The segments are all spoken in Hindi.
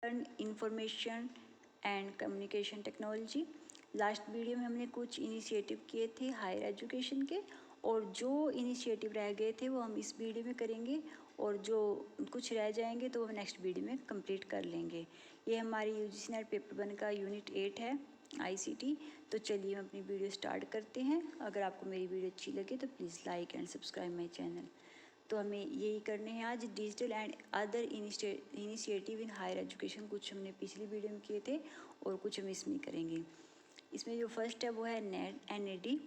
Learn information and communication technology. Last video में हमने कुछ इनिशिएटिव किए थे हायर एजुकेशन के, और जो इनिशिएटिव रह गए थे वो हम इस वीडियो में करेंगे, और जो कुछ रह जाएंगे तो वो नेक्स्ट वीडियो में कंप्लीट कर लेंगे। ये हमारी यूजीसी नेट पेपर 1 का यूनिट 8 है, आईसीटी। तो चलिए हम अपनी वीडियो स्टार्ट करते हैं। अगर आपको मेरी वीडियो अच्छी लगे तो please like and subscribe my channel. तो हमें यही करने हैं आज, digital and other initiative in higher education. कुछ हमने पिछली वीडियो में किए थे और कुछ हम इसमें करेंगे। इसमें जो फर्स्ट है वो है NAD,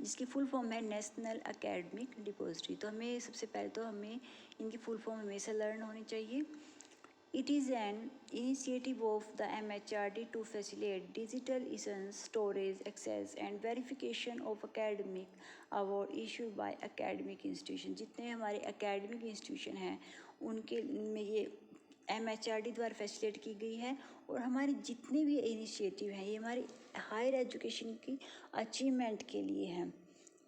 जिसकी फुल फॉर्म है नेशनल एकेडमिक डिपॉजिटरी। तो हमें सबसे पहले तो हमें इनकी फुल फॉर्म हमेशा लर्न होनी चाहिए। It is an initiative of the MHRD to facilitate digital essence, storage, access and verification of academic award issued by academic institution। जितने हमारे academic institution हैं उनके में ये MHRD द्वारा फैसिलिटेट की गई है। और हमारे जितने भी इनिशिएटिव हैं ये हमारी हायर एजुकेशन की अचीवमेंट के लिए हैं,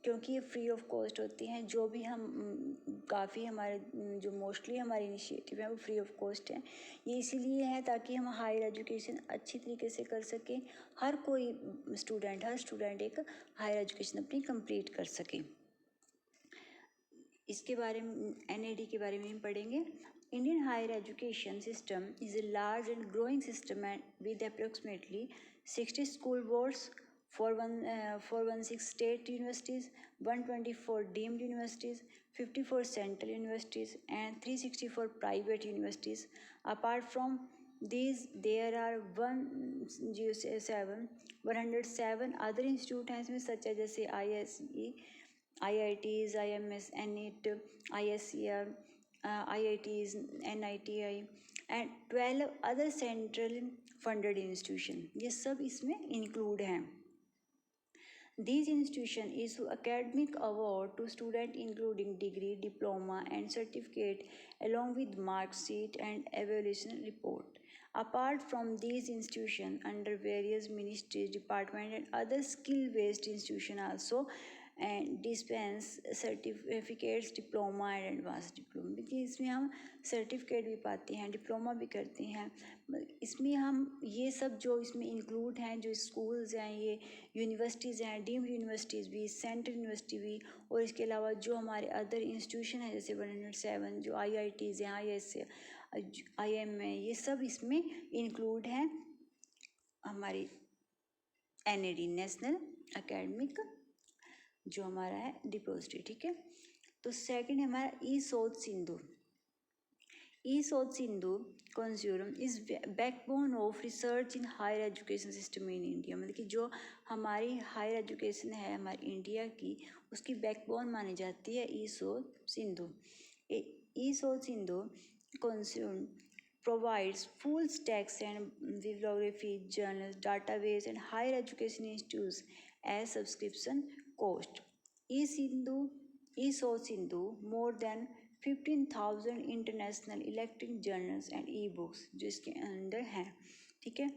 क्योंकि ये फ्री ऑफ कॉस्ट होती हैं। जो भी हम काफ़ी हमारे जो मोस्टली हमारे इनिशिएटिव हैं वो फ्री ऑफ कॉस्ट हैं। ये इसीलिए है ताकि हम हायर एजुकेशन अच्छी तरीके से कर सकें। हर कोई हर स्टूडेंट एक हायर एजुकेशन अपनी कंप्लीट कर सके। इसके बारे में NAD के बारे में हम पढ़ेंगे। Indian higher education system is a large and growing system with approximately 60 school boards, 416 state universities, 124 deemed universities, 54 central universities, and 364 private universities. Apart from these, there are 107 other institutes such as जैसे ISE, IITs, IMS, NET, ISCR, IITs, NITI, and 12 other central funded institution। ये सब इसमें इंक्लूड हैं। These institutions issue academic award to students including degree, diploma and certificate along with mark sheet and evaluation report. Apart from these institutions, under various ministries, departments and other skill-based institutions also and dispense certificates, diploma and advance diploma. देखिए इसमें हम सर्टिफिकेट भी पाते हैं, डिप्लोमा भी करते हैं। इसमें हम ये सब जो इसमें इंक्लूड हैं, जो स्कूल्स हैं, ये यूनिवर्सिटीज़ हैं, डीम्ड यूनिवर्सिटीज़ भी, सेंट्रल यूनिवर्सिटी भी, और इसके अलावा जो हमारे अदर इंस्टीट्यूशन हैं जैसे 107 जो IITs हैं, IIM है, ये सब इसमें इंक्लूड हैं हमारी NAD, नेशनल एकेडमिक जो हमारा है डिपॉजिटरी। ठीक है, तो सेकंड है हमारा e-Shodh Sindhu. E-Shodh Sindhu consortium is backbone of research in higher education system in India. मतलब कि जो हमारी हायर एजुकेशन है हमारी इंडिया की, उसकी बैकबोन मानी जाती है e-Shodh Sindhu. E-Shodh Sindhu consortium provides full stacks and bibliography, journals, database, and higher education institutes as subscription cost. eSource Sindhu more than 15,000 international electronic journals and e-books जो इसके अंदर हैं। ठीक है,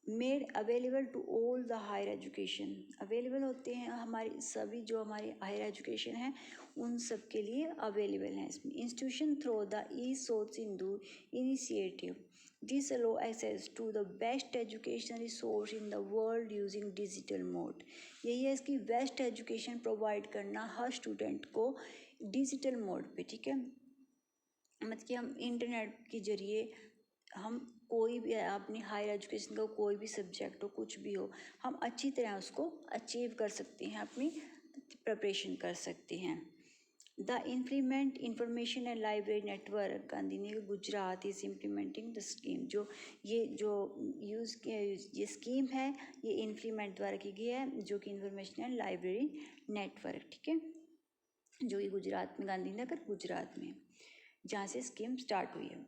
made available to all the higher education, available होते हैं हमारी सभी जो हमारी हायर एजुकेशन है उन सब के लिए अवेलेबल हैं इसमें। Institution through the e-Shodh Sindhu initiative this allow access to the best education resource in the world using digital mode. यही है इसकी बेस्ट एजुकेशन प्रोवाइड करना हर स्टूडेंट को डिजिटल मोड पे। ठीक है, मतलब कि हम इंटरनेट के जरिए हम कोई भी अपनी हायर एजुकेशन का कोई भी सब्जेक्ट हो, कुछ भी हो, हम अच्छी तरह उसको अचीव कर सकते हैं, अपनी प्रिपरेशन कर सकते हैं। The implement information and library network Gandhinagar Gujarat is implementing the scheme. जो ये स्कीम है ये इम्प्लीमेंट द्वारा की गई है, जो कि इंफॉर्मेशन एंड लाइब्रेरी नेटवर्क। ठीक है, जो कि गुजरात में, गांधीनगर गुजरात में, जहाँ से स्कीम स्टार्ट हुई है।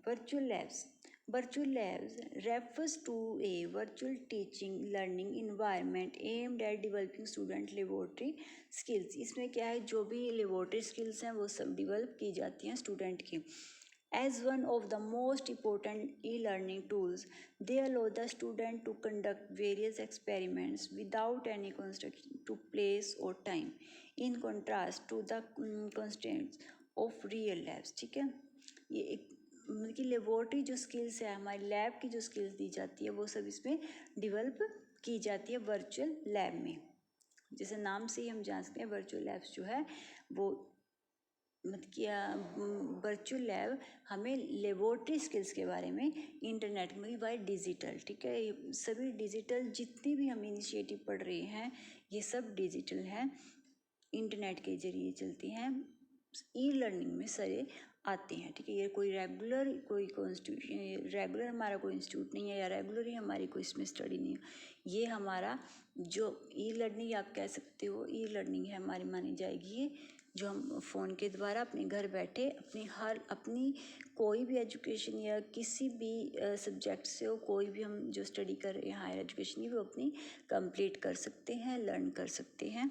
Virtual labs refers to a virtual teaching learning environment aimed at developing student laboratory skills। इसमें क्या है, जो भी लेबोरेटरी स्किल्स हैं वो सब डेवलप की जाती हैं स्टूडेंट की। As one of the most important e-learning tools, they allow the student to conduct various experiments without any constraint to place or time, in contrast to the constraints of real labs। ठीक है, ये एक मतलब कि लेबोरेटरी जो स्किल्स है, हमारी लैब की जो स्किल्स दी जाती है, वो सब इसमें डेवलप की जाती है वर्चुअल लैब में। जैसे नाम से ही हम जान सकते हैं वर्चुअल लैब्स जो है वो मतलब कि वर्चुअल लैब हमें लेबोरेटरी स्किल्स के बारे में इंटरनेट में बाय डिजिटल, ठीक है, ये सभी डिजिटल जितनी भी हम इनिशिएटिव पढ़ रहे हैं ये सब डिजिटल हैं, इंटरनेट के जरिए चलती हैं, ई लर्निंग में सारे आते हैं, ठीक है। ये कोई रेगुलर कोई रेगुलर हमारा कोई इंस्टीट्यूट नहीं है या रेगुलर ही हमारी कोई इसमें स्टडी नहीं है। ये हमारा जो ई लर्निंग आप कह सकते हो, ई लर्निंग है हमारी मानी जाएगी ये, जो हम फ़ोन के द्वारा अपने घर बैठे अपनी कोई भी एजुकेशन या किसी भी सब्जेक्ट से हो, कोई भी हम जो स्टडी कर रहे हैं हायर एजुकेशन की, वो अपनी कंप्लीट कर सकते हैं, लर्न कर सकते हैं।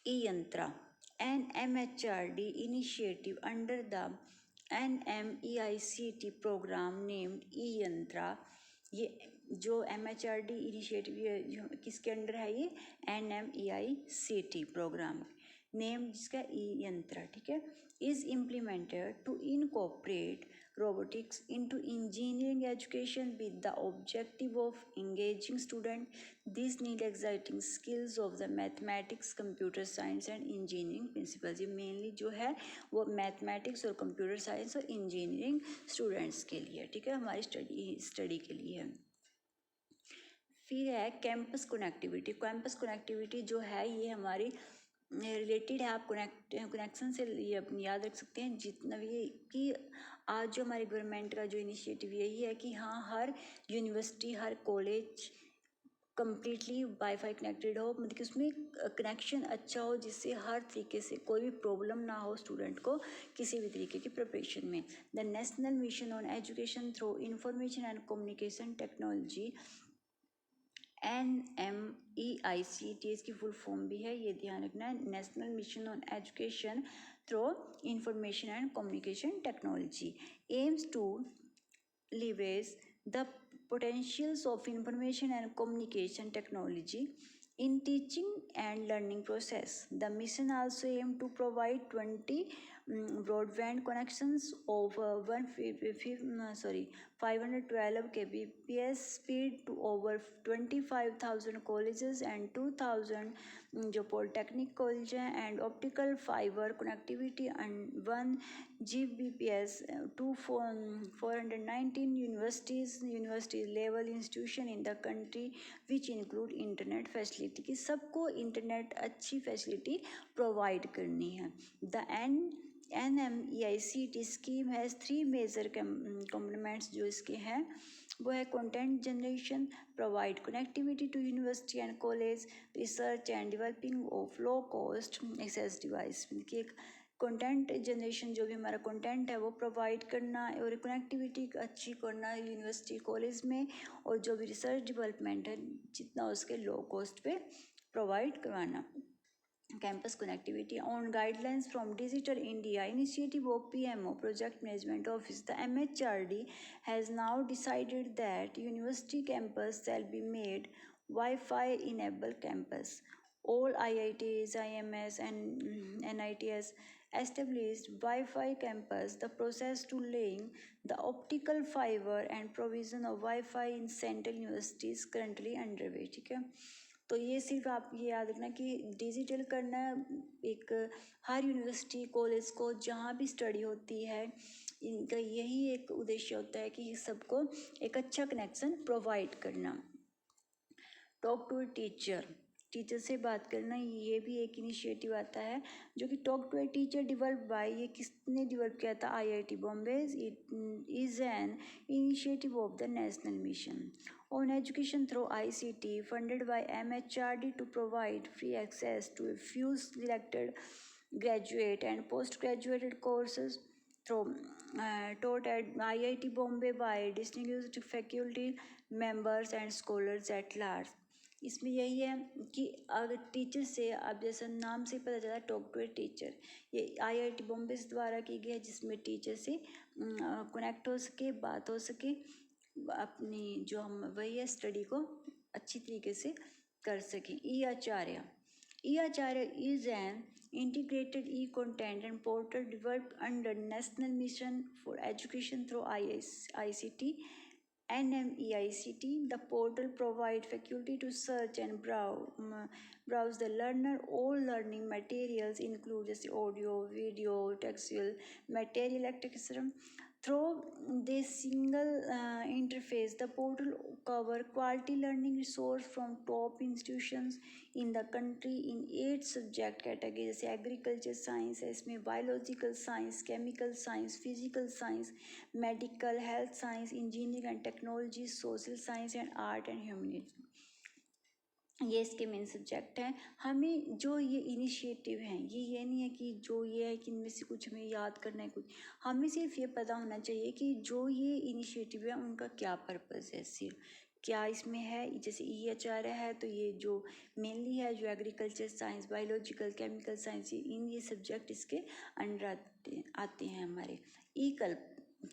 E Yantra an MHRD initiative under the NMEICT program named e Yantra. ये जो MHRD इनिशिएटिव ये किसके अंडर है, ये NMEICT प्रोग्राम नेम जिसका ई यंत्रा, ठीक है, is implemented to incorporate robotics into engineering education with the objective of engaging students. These need exciting skills of the mathematics, computer science and engineering principles। ये मेनली जो है वो मैथमेटिक्स और कंप्यूटर साइंस और इंजीनियरिंग स्टूडेंट्स के लिए, ठीक है, हमारी स्टडी के लिए है। फिर है कैंपस कनेक्टिविटी। कैंपस कनेक्टिविटी जो है ये हमारी रिलेटेड है, आप कनेक्शन से ये अपनी याद रख सकते हैं जितना भी कि आज जो हमारी गवर्नमेंट का जो इनिशिएटिव यही है कि हाँ हर यूनिवर्सिटी हर कॉलेज कम्प्लीटली वाईफाई कनेक्टेड हो, मतलब कि उसमें कनेक्शन अच्छा हो जिससे हर तरीके से कोई भी प्रॉब्लम ना हो स्टूडेंट को किसी भी तरीके की प्रिपरेशन में। The national mission on education through information and communication technology NMEICT इसकी फुल फॉर्म भी है, ये ध्यान रखना है, national mission on education through information and communication technology aims to leverage the potentials of information and communication technology in teaching and learning process. The mission also aimed to provide 20 broadband connections of 512 kbps speed to over 25,000 colleges and 2,000 जो polytechnic college हैं, and optical fiber connectivity and 1 Gbps to 419 university level institution in the country which include internet facility, कि सबको इंटरनेट अच्छी फैसिलिटी प्रोवाइड करनी है। The NMEICT scheme has 3 major components जो इसके हैं वो है content generation, provide connectivity to university and college, research and developing of low cost access device, कि एक कंटेंट जनरेशन जो भी हमारा कंटेंट है वो प्रोवाइड करना और कनेक्टिविटी अच्छी करना यूनिवर्सिटी कॉलेज में, और जो भी रिसर्च डेवलपमेंट है जितना उसके लो कॉस्ट पे प्रोवाइड करवाना। Campus connectivity on guidelines from digital India initiative of PMO project management office, the MHRD has now decided that university campus shall be made Wi-Fi enabled campus. All IITs, IMS and NITs established Wi-Fi campus. The process to laying the optical fiber and provision of Wi-Fi in central universities currently underway, ठीक है। तो ये सिर्फ आप ये याद रखना कि डिजिटल करना एक हर यूनिवर्सिटी कॉलेज को जहाँ भी स्टडी होती है इनका यही एक उद्देश्य होता है कि सबको एक अच्छा कनेक्शन प्रोवाइड करना। टॉक टू टीचर, टीचर से बात करना, ये भी एक इनिशिएटिव आता है जो कि talk to a teacher develop by, ये किसने डेवलप किया था, IIT Bombay. It is an initiative of the national mission on education through ICT funded by MHRD to provide free access to a few selected graduate and postgraduate courses through taught at IIT Bombay by distinguished faculty members and scholars at large। इसमें यही है कि अगर टीचर से आप जैसा नाम से पता चला टॉक टू ए टीचर, ये IIT बॉम्बे द्वारा की गई है जिसमें टीचर से कनेक्ट हो सके, बात हो सके, अपनी जो हम वही है स्टडी को अच्छी तरीके से कर सकें। E Acharya is an integrated e-content and portal developed under National Mission for Education through ICT NMEICT. The portal provides faculty to search and browse the learner. All learning materials include just audio, video, textual material, etc. Through this single interface, the portal cover quality learning resource from top institutions in the country in 8 subject categories जैसे agriculture science है, इसमें biological science, chemical science, physical science, medical, health science, engineering and technology, social science and art and humanity. ये इसके मेन सब्जेक्ट हैं. हमें जो ये इनिशिएटिव हैं ये नहीं है कि जो ये है कि इनमें से कुछ हमें याद करना है, कुछ हमें सिर्फ ये पता होना चाहिए कि जो ये इनिशिएटिव है उनका क्या पर्पस है, सिर्फ क्या इसमें है. जैसे EHR है तो ये जो मेनली है जो agriculture science, biological, chemical science, ये सब्जेक्ट इसके अंडर आते हैं हमारे.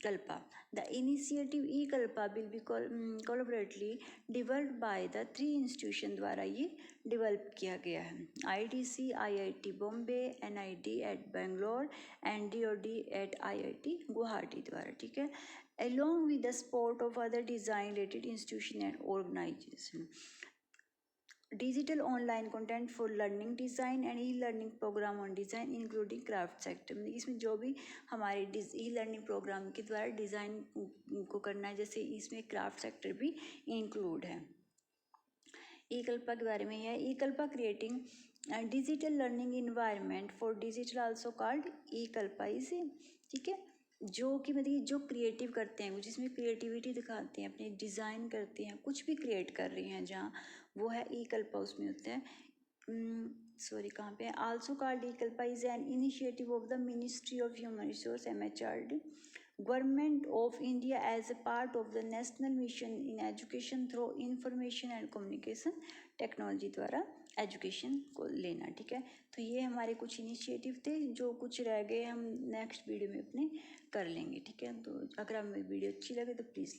Kalpa. The initiative E-Kalpa will be collaboratively developed by the 3 institutions द्वारा ये develop किया गया है. IDC, IIT Bombay, NID at Bangalore and DOD at IIT Guwahati द्वारा, ठीक है, along with the support of other design related institutions and organizations. Digital online content for learning design and e-learning program on design including craft sector. इसमें जो भी हमारे e-learning program के द्वारा डिज़ाइन को करना है, जैसे इसमें क्राफ्ट सेक्टर भी इंक्लूड है. E-Kalpa के बारे में है. E-Kalpa creating digital learning environment for digital also called E-Kalpa is, ठीक है, जो कि मतलब जो क्रिएटिव करते हैं, जिसमें क्रिएटिविटी दिखाते हैं, अपने डिज़ाइन करते हैं, कुछ भी क्रिएट कर रहे हैं जहाँ, वो है E-Kalpa उसमें होता है. सॉरी कहाँ पे है. Also called E-Kalpa is an initiative of the ministry of human resource MHRD, government of India as a part of the national mission in education through information and communication technology द्वारा एजुकेशन को लेना, ठीक है. तो ये हमारे कुछ इनिशिएटिव थे, जो कुछ रह गए हम नेक्स्ट वीडियो में अपने कर लेंगे, ठीक है. तो अगर हमें वीडियो अच्छी लगे तो प्लीज़